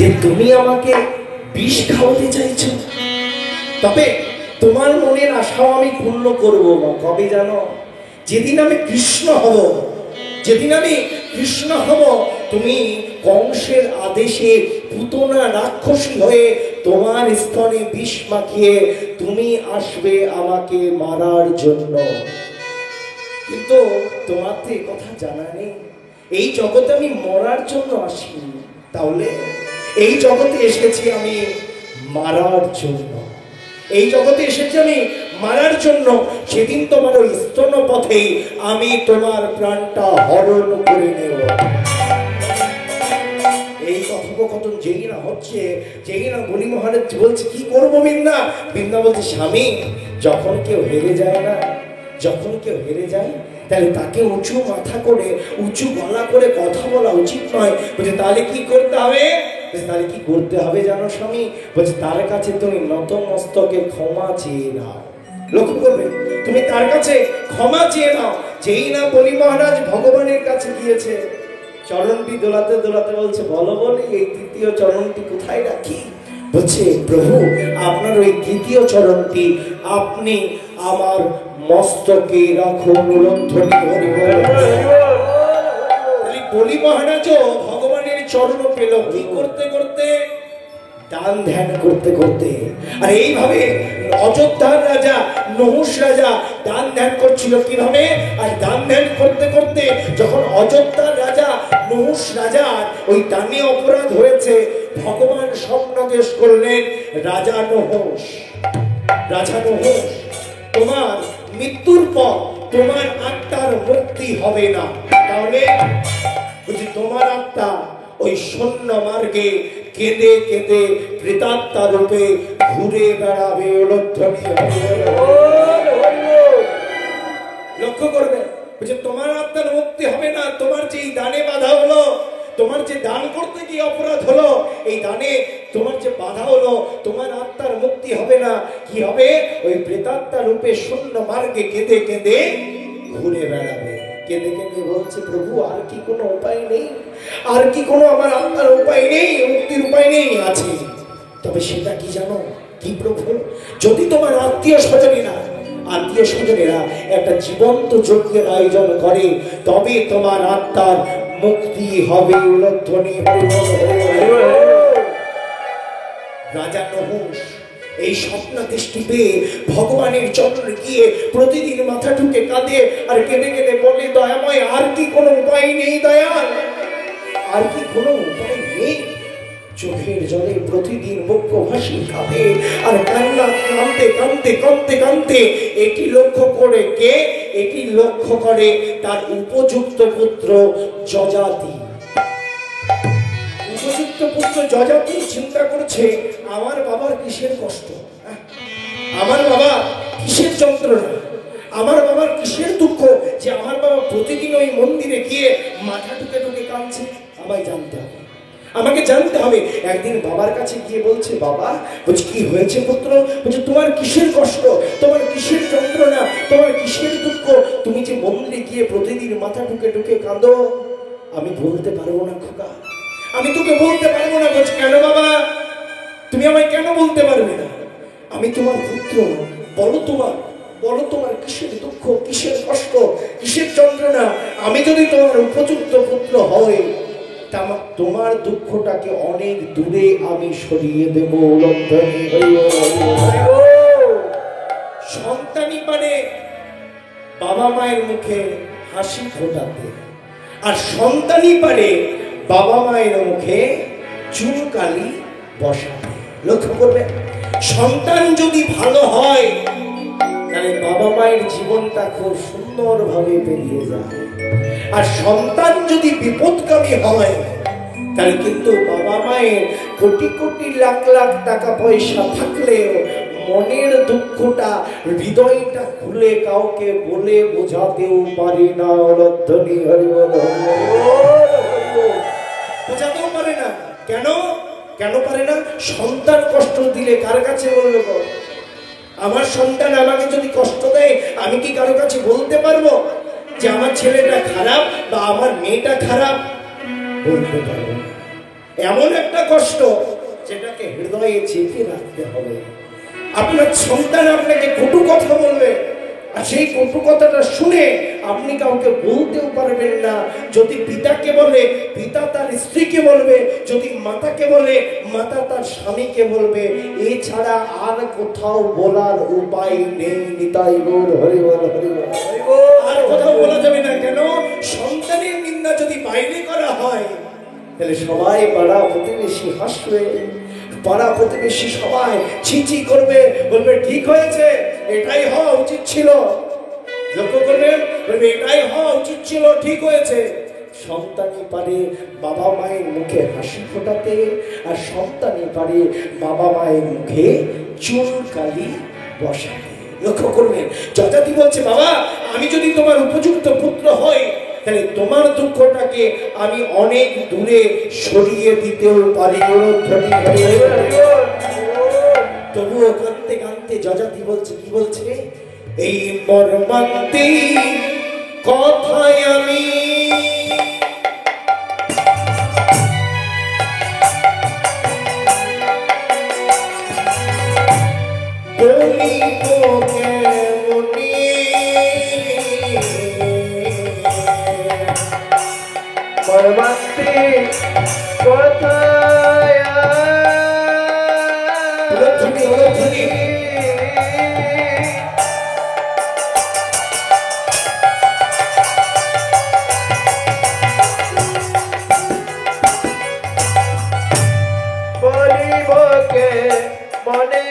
যে তুমি আমাকে বিষ খাওয়াতে চাইছো। তবে তোমার মনের আশাও আমি পূর্ণ করবো। কবে জানো? যেদিন আমি কৃষ্ণ হব, যেদিন আমি কৃষ্ণ হব, তুমি কংসের আদেশে পুতনা রাক্ষসী হয়ে তোমার স্তনে বিষ মাখিয়ে তুমি আসবে আমাকে মারার জন্য। কিন্তু তোমার তো কথা জানা নেই, এই জগতে আমি মরার জন্য আসিনি। তাহলে এই জগতে এসেছি আমি মারার জন্য। এই জগতে এসেছি আমি মারার জন্য। সেদিন তোমার ওই স্তন পথে আমি তোমার প্রাণটা হরণ করে নেব। এই কথোপকথন যেই না হচ্ছে, যেই না বলি মহারাজ বলছে কি করবো বিন্দা। বিন্দা বলছে স্বামী, যখন কেউ হেরে যায় না, যখন কেউ হেরে যায় তাহলে তাকে উঁচু মাথা করে উঁচু গলা করে কথা বলা উচিত নয়। বলছে তাহলে কি করতে হবে? তাহলে কি করতে হবে জানো স্বামী? বলছে তার কাছে তুমি নতমস্তকে ক্ষমা চেয়ে নাও। লক্ষ্য করবে, তুমি তার কাছে ক্ষমা চেয়ে নাও। যেই না বলি মহারাজ ভগবানের কাছে গিয়েছে, চরণটি দোলাতে দোলাতে বলছে বলো বলি এই তৃতীয় চরণটি কোথায় রাখি? বলছে প্রভু, আপনার ওই তৃতীয় চরণটি আপনি আমার মস্তকে রাখুন। বলি মহারাজ ভগবানের চরণ পেল কি করতে করতে? দান ধ্যান করতে করতে। আর এইভাবে অযোধ্যার রাজা নহুষ রাজা দান ধ্যান করছিল কিভাবে? আর দান ধ্যান করতে করতে যখন অযোধ্যার রাজা নহুষ রাজার ওই দানে অপরাধ হয়েছে, ভগবান স্বপ্নাদেশ করলেন, রাজা নহুষ, রাজা নহুষ, তোমার মৃত্যুর পর তোমার আত্মার মুক্তি হবে না। তাহলে বুঝি তোমার আত্মা ওই শূন্য মার্গে কেঁদে কেঁদে প্রেতাত্মা রূপে ঘুরে বেড়াবে। লক্ষ্য করবে, বুঝে তোমার আত্মার মুক্তি হবে না। তোমার যে দানে বাধা হলো, তোমার যে দান করতে গিয়ে অপরাধ হলো, এই দানে তোমার যে বাধা হলো, তোমার আত্মার মুক্তি হবে না। কি হবে? ওই প্রেতাত্মা রূপে শূন্য মার্গে কেঁদে কেঁদে ঘুরে বেড়াবে। কেঁদে কেঁদে বলছে প্রভু আর কি কোনো উপায় নেই? আর কি কোনো আমার আত্মার উপায় নেই? মুক্তির উপায় নেই? আছে, তবে সেটা কি জানো? কি প্রভু? যদি তোমার আত্মীয় স্বজনেরা একটা জীবন্ত যজ্ঞের আয়োজন করে, তবে তোমার আত্মার মুক্তি হবে। রাজা নহুষ এই স্বপ্নাদেশটি পেয়ে ভগবানের চরণে গিয়ে প্রতিদিন মাথা ঠুকে কাঁদে আর কেঁদে কেঁদে বলে দয়াময় আর কি কোনো উপায় নেই দয়াল? আর কি কোনো উপায় নেই? চোখের জলে প্রতিদিন মুখ ভাসি কাঁদে আর কান্না কাঁদতে কাঁদতে কাঁদতে কাঁদতে এটি লক্ষ্য করে কে? এটি লক্ষ্য করে তার উপযুক্ত পুত্র যজাতি। উপযুক্ত পুত্র যজাতি চিন্তা করছে আমার বাবার কিসের কষ্ট, আমার বাবা কিসের যন্ত্রণা, আমার বাবার কিসের দুঃখ যে আমার বাবা প্রতিদিন ওই মন্দিরে গিয়ে মাথা ঠুকে ঠুকে কাঁদছে। আমায় জানতে হবে, আমাকে জানতে হবে। একদিন বাবার কাছে গিয়ে বলছে বাবা, বলছে কি হয়েছে পুত্র? বলছে তোমার কিসের কষ্ট, তোমার কিসের যন্ত্রণা, তোমার কিসের দুঃখ? তুমি যে মন্দিরে গিয়ে প্রতিদিন মাথা ঠুকে ঠুকে কাঁদো। আমি বলতে পারবো না খোকা, আমি তোকে বলতে পারবো না। বলছে কেন বাবা, তুমি আমায় কেন বলতে পারবে না? আমি তোমার পুত্র, বলো তোমার কিসের দুঃখ, কিসের কষ্ট, কিসের যন্ত্রণা? আমি যদি তোমার উপযুক্ত পুত্র হই, তোমার দুঃখটাকে অনেক দূরে আমি সরিয়ে দেব। সন্তানই মানে বাবা মায়ের মুখে হাসি ফোটাতে, আর সন্তানই পারে বাবা মায়ের মুখে চুনকালি বসাতে। লক্ষ্য করবে, সন্তান যদি ভালো হয় তাহলে বাবা মায়ের জীবনটা খুব সুন্দরভাবে পেরিয়ে যায়। আর সন্তান যদি বিপদকামী হয় তাহলে কিন্তু বাবা মায়ের কোটি কোটি লাখ লাখ টাকা পয়সা থাকলেও মনের দুঃখটা, হৃদয়টা খুলে কাউকে বলে বোঝাতেও পারে না। বোঝাতেও পারে না। কেন কেন পারে না? সন্তান কষ্ট দিলে কার কাছে বললো? আমার সন্তান আমাকে যদি কষ্ট দেয়, আমি কি কারো কাছে বলতে পারবো যে আমার ছেলেটা খারাপ বা আমার মেয়েটা খারাপ? বলতে পারবো না। এমন একটা কষ্ট যেটাকে হৃদয়ে চেপে রাখতে হবে। আপনার সন্তান আপনাকে কটু কথা বলবে, আর সেই কটু কথাটা শুনে আপনি কাউকে বলতেও পারবেন না। যদি পিতাকে বলে, পিতা তার স্ত্রীকে বলবে, যদি মাতাকে বলে, মাতা তার স্বামীকে বলবে, এছাড়া আর কোথাও বলার উপায় নেই। নিতাই গৌর হরি বল, হরি বল। আর কোথাও বলা যাবে না। কেন? সন্তানের নিন্দা যদি বাইরে করা হয়, তাহলে সবাই পাড়া প্রতিবেশী হাসবে, পাড়া প্রতিবেশী সবাই ছিচি করবে, বলবে ঠিক হয়েছে, এটাই হওয়া উচিত ছিল। লক্ষ্য করবেন, বলবে এটাই হওয়া উচিত ছিল, ঠিক হয়েছে। সন্তানই পারে বাবা মায়ের মুখে হাসি ফোটাতে, আর সন্তানই পারে বাবা মায়ের মুখে চুলকালি বসাতে। লক্ষ্য করবেন, যথাতি বলছে, বাবা আমি যদি তোমার উপযুক্ত পুত্র হই, তাহলে তোমার দুঃখটাকে আমি অনেক দূরে সরিয়ে দিতেও পারি। তবুও কাঁদতে কাঁদতে যজাতি বলছে, কি বলছে? এই মর্মান্তে কথায় আমি বলিব কেমনি, মর্মান্তে কথায় বলিব কে মনে